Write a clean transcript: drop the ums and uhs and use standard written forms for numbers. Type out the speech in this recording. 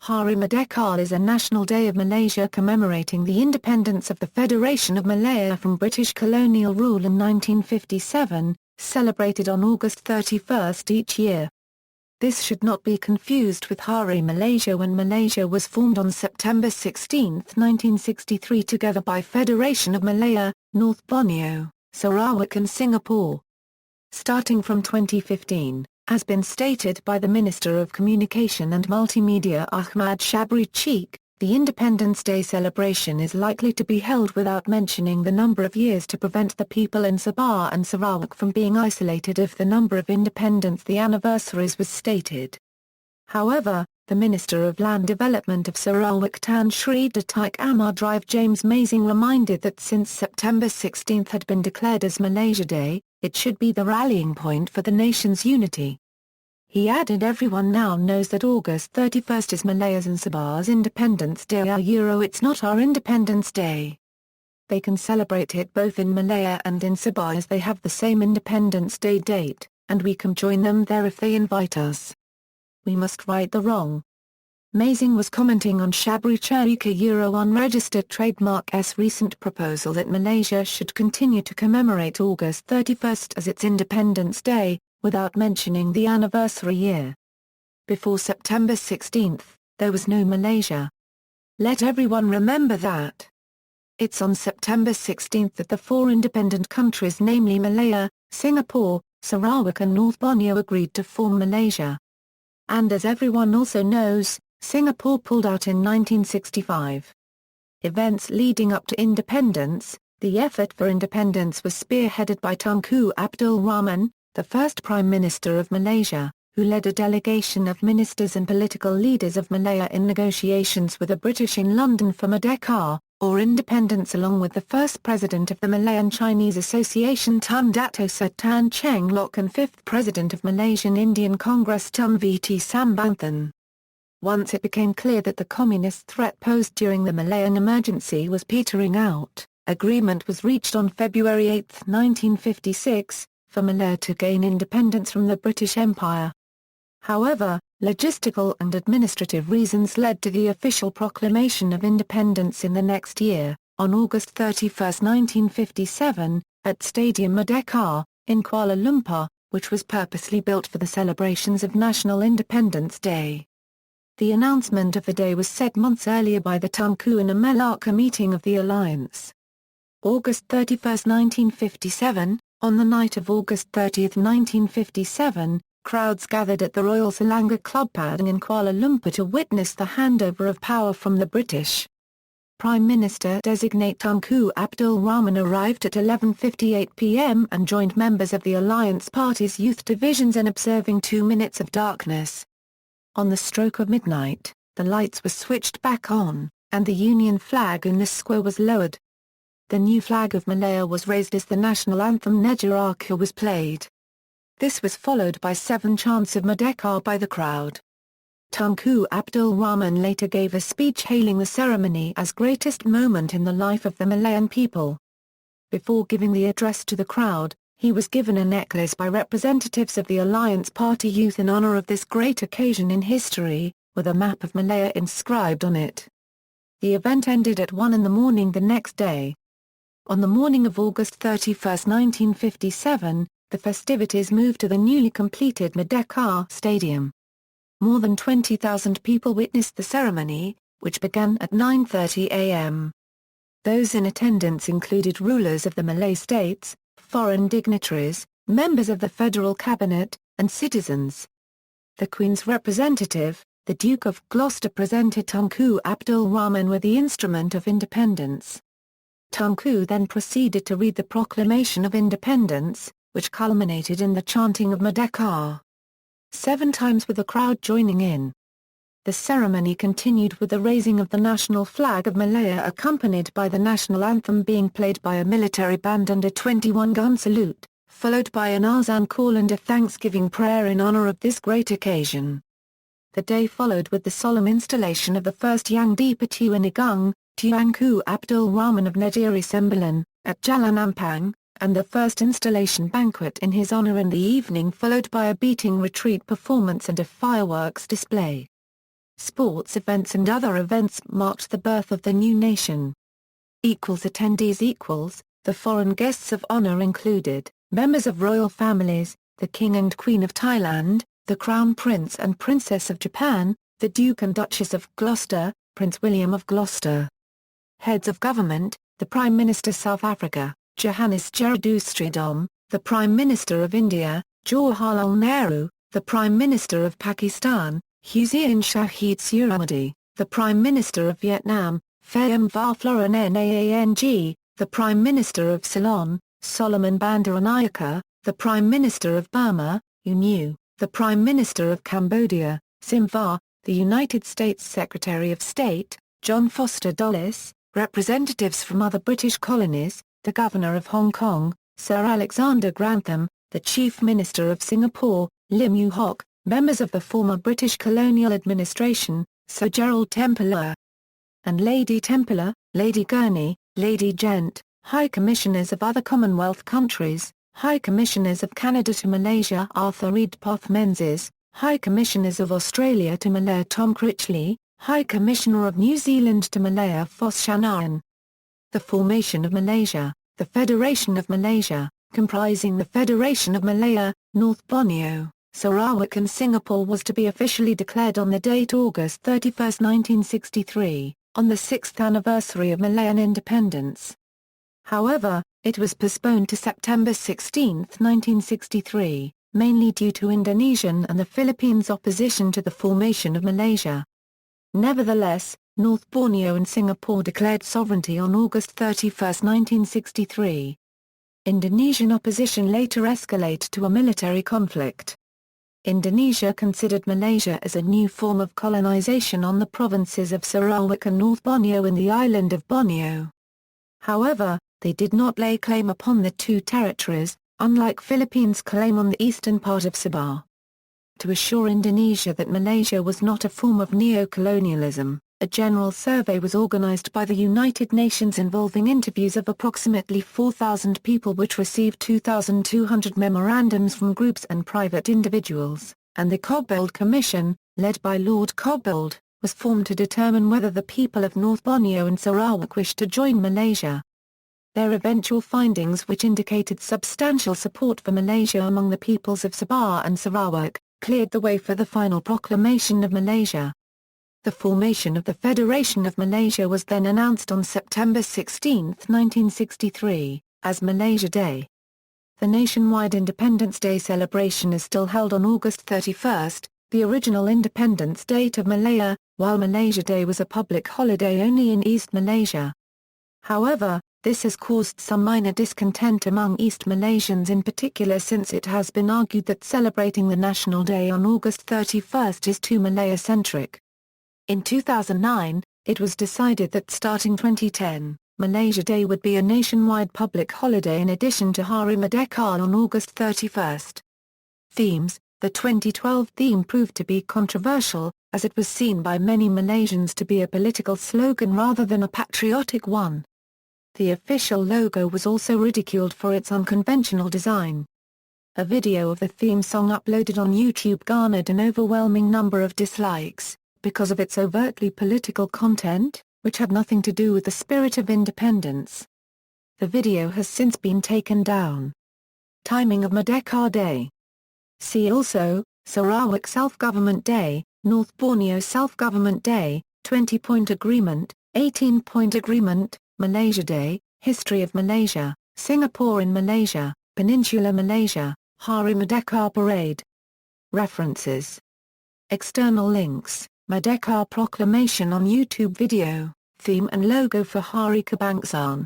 Hari Merdeka is a national day of Malaysia commemorating the independence of the Federation of Malaya from British colonial rule in 1957, celebrated on August 31 each year. This should not be confused with Hari Malaysia, when Malaysia was formed on September 16, 1963 together by Federation of Malaya, North Borneo, Sarawak and Singapore. Starting from 2015, has been stated by the Minister of Communication and Multimedia Ahmad Shabery Cheek, the Independence Day celebration is likely to be held without mentioning the number of years to prevent the people in Sabah and Sarawak from being isolated if the number of independence the anniversaries was stated. However, the Minister of Land Development of Sarawak Tan Sri Datuk Amar Drive James Mazing reminded that since September 16 had been declared as Malaysia Day, it should be the rallying point for the nation's unity. He added, everyone now knows that August 31 is Malaya's and Sabah's Independence Day. It's not our Independence Day. They can celebrate it both in Malaya and in Sabah as they have the same Independence Day date, and we can join them there if they invite us. We must right the wrong. Mazing was commenting on Shabery Cheek, a unregistered trademark's recent proposal that Malaysia should continue to commemorate August 31 as its Independence Day, without mentioning the anniversary year. Before September 16, there was no Malaysia. Let everyone remember that. It's on September 16 that the four independent countries, namely Malaya, Singapore, Sarawak and North Borneo, agreed to form Malaysia. And as everyone also knows, Singapore pulled out in 1965. Events leading up to independence, the effort for independence was spearheaded by Tunku Abdul Rahman, the first Prime Minister of Malaysia, who led a delegation of ministers and political leaders of Malaya in negotiations with the British in London for Merdeka, or independence, along with the first President of the Malayan Chinese Association Tun Dato Sir Tan Cheng Lock and fifth President of Malaysian Indian Congress Tun Vt Sambanthan. Once it became clear that the communist threat posed during the Malayan emergency was petering out, agreement was reached on February 8, 1956, for Malaya to gain independence from the British Empire. However, logistical and administrative reasons led to the official proclamation of independence in the next year, on August 31, 1957, at Stadium Merdeka, in Kuala Lumpur, which was purposely built for the celebrations of National Independence Day. The announcement of the day was said months earlier by the Tunku in a Melaka meeting of the Alliance. August 31, 1957, on the night of August 30, 1957, crowds gathered at the Royal Selangor Club Padang in Kuala Lumpur to witness the handover of power from the British. Prime Minister-designate Tunku Abdul Rahman arrived at 11:58 p.m. and joined members of the Alliance Party's youth divisions in observing 2 minutes of darkness. On the stroke of midnight, the lights were switched back on, and the Union flag in the square was lowered. The new flag of Malaya was raised as the national anthem Negara was played. This was followed by 7 chants of Merdeka by the crowd. Tunku Abdul Rahman later gave a speech hailing the ceremony as greatest moment in the life of the Malayan people. Before giving the address to the crowd, he was given a necklace by representatives of the Alliance Party youth in honor of this great occasion in history, with a map of Malaya inscribed on it. The event ended at 1 in the morning the next day. On the morning of August 31, 1957, the festivities moved to the newly completed Merdeka Stadium. More than 20,000 people witnessed the ceremony, which began at 9:30 a.m. Those in attendance included rulers of the Malay states, foreign dignitaries, members of the federal cabinet, and citizens. The Queen's representative, the Duke of Gloucester, presented Tunku Abdul Rahman with the instrument of independence. Tunku then proceeded to read the Proclamation of Independence, which culminated in the chanting of Merdeka 7 times, with the crowd joining in. The ceremony continued with the raising of the national flag of Malaya, accompanied by the national anthem being played by a military band and a 21-gun salute, followed by an azan call and a thanksgiving prayer in honor of this great occasion. The day followed with the solemn installation of the first Yang Dipati Inigung, Tunku Abdul Rahman of Negeri Sembilan, at Jalan Ampang, and the first installation banquet in his honor in the evening, followed by a beating retreat performance and a fireworks display. sports events and other events marked the birth of the new nation. Attendees. The foreign guests of honor included, members of royal families, the King and Queen of Thailand, the Crown Prince and Princess of Japan, the Duke and Duchess of Gloucester, Prince William of Gloucester. Heads of government, the Prime Minister South Africa, Johannes Jerodusridom, the Prime Minister of India, Jawaharlal Nehru, the Prime Minister of Pakistan, Hussein Shahid Suramodi, the Prime Minister of Vietnam, Pham Va Phloran, the Prime Minister of Ceylon, Solomon Bandaranaike, the Prime Minister of Burma, U Nu, the Prime Minister of Cambodia, Sim Va, the United States Secretary of State, John Foster Dulles, representatives from other British colonies, the Governor of Hong Kong, Sir Alexander Grantham, the Chief Minister of Singapore, Lim Yew Hock, members of the former British colonial administration, Sir Gerald Templer and Lady Templer, Lady Gurney, Lady Gent, High Commissioners of other Commonwealth countries, High Commissioners of Canada to Malaysia Arthur Redpath Menzies, High Commissioners of Australia to Malaya Tom Critchley, High Commissioner of New Zealand to Malaya Fos Shanaran. The formation of Malaysia. The Federation of Malaysia, comprising the Federation of Malaya, North Borneo, Sarawak and Singapore, was to be officially declared on the date August 31, 1963, on the 6th anniversary of Malayan independence. However, it was postponed to September 16, 1963, mainly due to Indonesian and the Philippines' opposition to the formation of Malaysia. Nevertheless, North Borneo and Singapore declared sovereignty on August 31, 1963. Indonesian opposition later escalated to a military conflict. Indonesia considered Malaysia as a new form of colonization on the provinces of Sarawak and North Borneo in the island of Borneo. However, they did not lay claim upon the two territories, unlike Philippines' claim on the eastern part of Sabah. To assure Indonesia that Malaysia was not a form of neo-colonialism, a general survey was organized by the United Nations involving interviews of approximately 4,000 people, which received 2,200 memorandums from groups and private individuals, and the Cobbold Commission, led by Lord Cobbold, was formed to determine whether the people of North Borneo and Sarawak wished to join Malaysia. Their eventual findings, which indicated substantial support for Malaysia among the peoples of Sabah and Sarawak, cleared the way for the final proclamation of Malaysia. The formation of the Federation of Malaysia was then announced on September 16, 1963, as Malaysia Day. The nationwide Independence Day celebration is still held on August 31, the original independence date of Malaya, while Malaysia Day was a public holiday only in East Malaysia. However, this has caused some minor discontent among East Malaysians in particular, since it has been argued that celebrating the National Day on August 31 is too Malaya-centric. In 2009, it was decided that starting 2010, Malaysia Day would be a nationwide public holiday in addition to Hari Merdeka on August 31. Themes. The 2012 theme proved to be controversial, as it was seen by many Malaysians to be a political slogan rather than a patriotic one. The official logo was also ridiculed for its unconventional design. A video of the theme song uploaded on YouTube garnered an overwhelming number of dislikes, because of its overtly political content, which had nothing to do with the spirit of independence. The video has since been taken down. Timing of Merdeka Day. See also, Sarawak Self-Government Day, North Borneo Self-Government Day, 20-point agreement, 18-point agreement, Malaysia Day, History of Malaysia, Singapore in Malaysia, Peninsular Malaysia, Hari Merdeka Parade. References. External links. Merdeka Proclamation on YouTube video, theme and logo for Hari Kebangsaan.